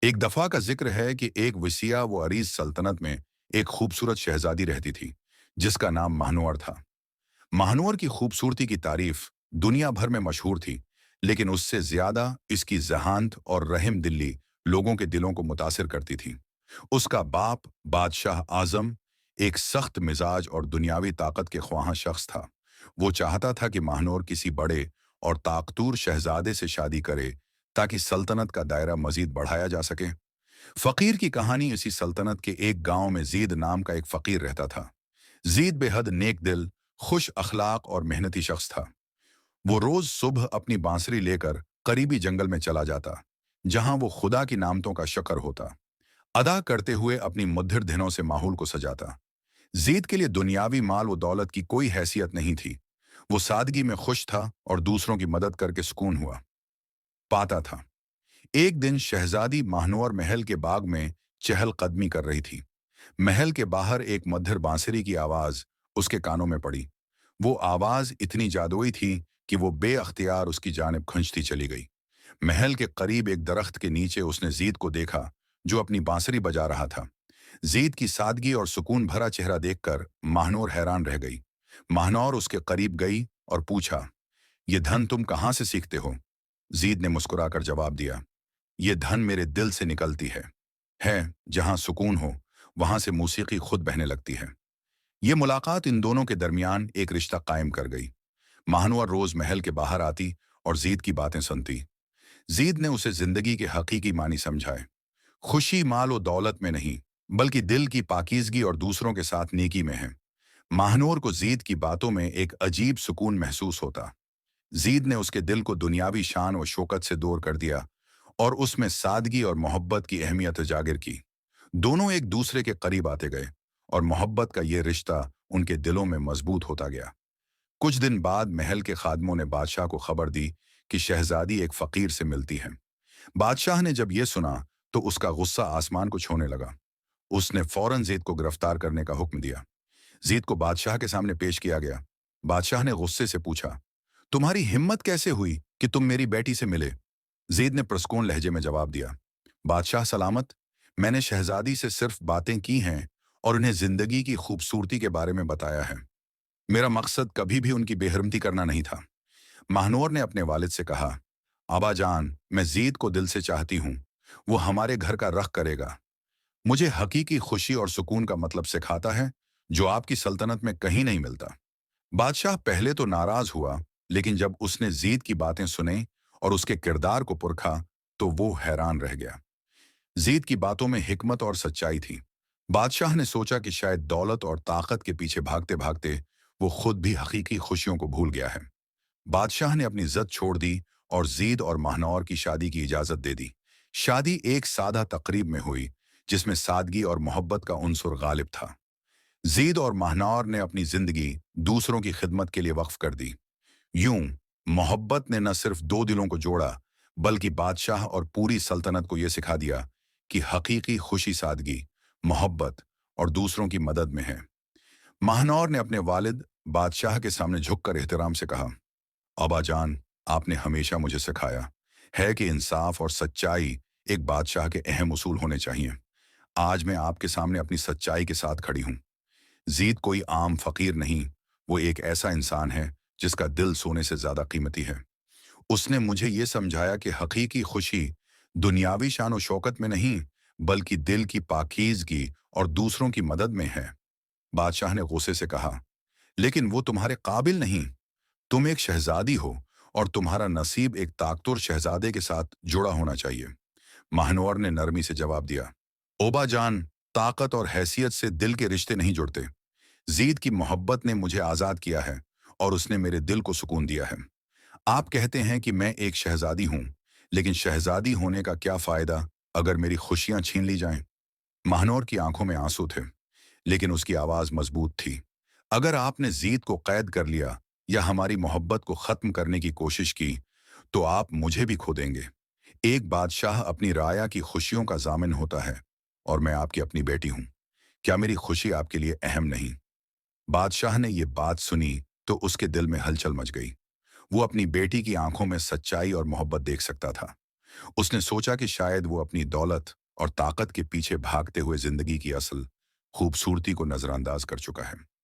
एक दफा का जिक्र है कि एक वसीया व अरीज सल्तनत में एक खूबसूरत शहजादी रहती थी जिसका नाम महानूर था। महानूर की खूबसूरती की तारीफ दुनिया भर में मशहूर थी, लेकिन उससे ज्यादा इसकी जहानत और रहम दिल्ली लोगों के दिलों को मुतासिर करती थी। उसका बाप बादशाह आजम एक सख्त मिजाज और दुनियावी ताकत के ख्वाहां शख्स था। वो चाहता था कि महानूर किसी बड़े और ताकतूर शहजादे से शादी करे ताकि सल्तनत का दायरा मजीद बढ़ाया जा सके। फकीर की कहानी इसी सल्तनत के एक गांव में जीद नाम का एक फकीर रहता था। जीद बेहद नेक दिल, खुश अखलाक और मेहनती शख्स था। वो रोज सुबह अपनी बांसुरी लेकर करीबी जंगल में चला जाता, जहां वो खुदा की नामतों का शक्र होता, अदा करते हुए अपनी मुद्दिर दिनों से माहौल को सजाता। जीद के लिए दुनियावी माल व दौलत की कोई हैसियत नहीं थी। वो सादगी में खुश था और दूसरों की मदद करके सुकून हुआ पाता था। एक दिन शहजादी महानूर महल के बाग में चहलकदमी कर रही थी। महल के बाहर एक मधुर बांसुरी की आवाज उसके कानों में पड़ी। वो आवाज इतनी जादुई थी कि वो बेअख्तियार उसकी जानिब खंचती चली गई। महल के करीब एक दरख्त के नीचे उसने जीद को देखा, जो अपनी बांसुरी बजा रहा था। जीद की सादगी और सुकून भरा चेहरा देखकर महानूर हैरान रह गई। महानूर उसके करीब गई और पूछा, ये धन तुम कहाँ से सीखते हो? जीद ने मुस्कुराकर जवाब दिया, ये धन मेरे दिल से निकलती है, जहां सुकून हो वहां से मौसीकी खुद बहने लगती है। ये मुलाकात इन दोनों के दरमियान एक रिश्ता कायम कर गई। महानूर रोज महल के बाहर आती और जीद की बातें सुनती। जीद ने उसे जिंदगी के हकीकी मानी समझाए। खुशी माल और दौलत में नहीं, बल्कि दिल की पाकीज़गी और दूसरों के साथ नेकी में है। महानूर को जीद की बातों में एक अजीब सुकून महसूस होता। जीद ने उसके दिल को दुनियावी शान और शौकत से दूर कर दिया और उसमें सादगी और मोहब्बत की अहमियत उजागर की। दोनों एक दूसरे के करीब आते गए और मोहब्बत का ये रिश्ता उनके दिलों में मजबूत होता गया। कुछ दिन बाद महल के खादमों ने बादशाह को खबर दी कि शहजादी एक फकीर से मिलती है। बादशाह ने जब ये सुना तो उसका गुस्सा आसमान को छूने लगा। उसने फौरन जीद को गिरफ्तार करने का हुक्म दिया। जीद को बादशाह के सामने पेश किया गया। बादशाह ने गुस्से से पूछा, तुम्हारी हिम्मत कैसे हुई कि तुम मेरी बेटी से मिले? जीद ने पुरस्कून लहजे में जवाब दिया, बादशाह सलामत, मैंने शहजादी से सिर्फ बातें की हैं और उन्हें जिंदगी की खूबसूरती के बारे में बताया है। मेरा मकसद कभी भी उनकी बेहरमती करना नहीं था। महानूर ने अपने वालिद से कहा, आबा जान, मैं जीद को दिल से चाहती हूँ। वो हमारे घर का रख करेगा, मुझे हकीकी खुशी और सुकून का मतलब सिखाता है, जो आपकी सल्तनत में कहीं नहीं मिलता। बादशाह पहले तो नाराज हुआ, लेकिन जब उसने जीद की बातें सुने और उसके किरदार को परखा तो वो हैरान रह गया। जीद की बातों में हिकमत और सच्चाई थी। बादशाह ने सोचा कि शायद दौलत और ताकत के पीछे भागते भागते वो खुद भी हकीकी खुशियों को भूल गया है। बादशाह ने अपनी जद छोड़ दी और जीद और महानौर की शादी की इजाजत दे दी। शादी एक सादा तकरीब में हुई, जिसमें सादगी और मोहब्बत का उनसुर गालिब था। जीद और महानौर ने अपनी जिंदगी दूसरों की खिदमत के लिए वक्फ कर दी। यूं मोहब्बत ने न सिर्फ दो दिलों को जोड़ा, बल्कि बादशाह और पूरी सल्तनत को यह सिखा दिया कि हकीकी खुशी सादगी, मोहब्बत और दूसरों की मदद में है। महानौर ने अपने वालिद बादशाह के सामने झुककर एहतराम से कहा, अबा जान, आपने हमेशा मुझे सिखाया है कि इंसाफ और सच्चाई एक बादशाह के अहम उसूल होने चाहिए। आज मैं आपके सामने अपनी सच्चाई के साथ खड़ी हूं। जीद कोई आम फकीर नहीं, वो एक ऐसा इंसान है जिसका दिल सोने से ज्यादा कीमती है। उसने मुझे ये समझाया कि हकीकी खुशी दुनियावी शान और शौकत में नहीं, बल्कि दिल की पाकीज़गी और दूसरों की मदद में है। बादशाह ने गुस्से से कहा, लेकिन वो तुम्हारे काबिल नहीं। तुम एक शहजादी हो और तुम्हारा नसीब एक ताकतवर शहजादे के साथ जुड़ा होना चाहिए। महानूर ने नरमी से जवाब दिया, ओबा जान, ताकत और हैसियत से दिल के रिश्ते नहीं जुड़ते। जीद की मोहब्बत ने मुझे आजाद किया है और उसने मेरे दिल को सुकून दिया है। आप कहते हैं कि मैं एक शहजादी हूं, लेकिन शहजादी होने का क्या फायदा अगर मेरी खुशियां छीन ली जाएं? महानूर की आंखों में आंसू थे, लेकिन उसकी आवाज मजबूत थी। अगर आपने जीद को कैद कर लिया या हमारी मोहब्बत को खत्म करने की कोशिश की, तो आप मुझे भी खो देंगे। एक बादशाह अपनी राया की खुशियों का जामिन होता है और मैं आपकी अपनी बेटी हूं। क्या मेरी खुशी आपके लिए अहम नहीं? बादशाह ने यह बात सुनी तो उसके दिल में हलचल मच गई। वो अपनी बेटी की आंखों में सच्चाई और मोहब्बत देख सकता था। उसने सोचा कि शायद वो अपनी दौलत और ताकत के पीछे भागते हुए जिंदगी की असल खूबसूरती को नजरअंदाज कर चुका है।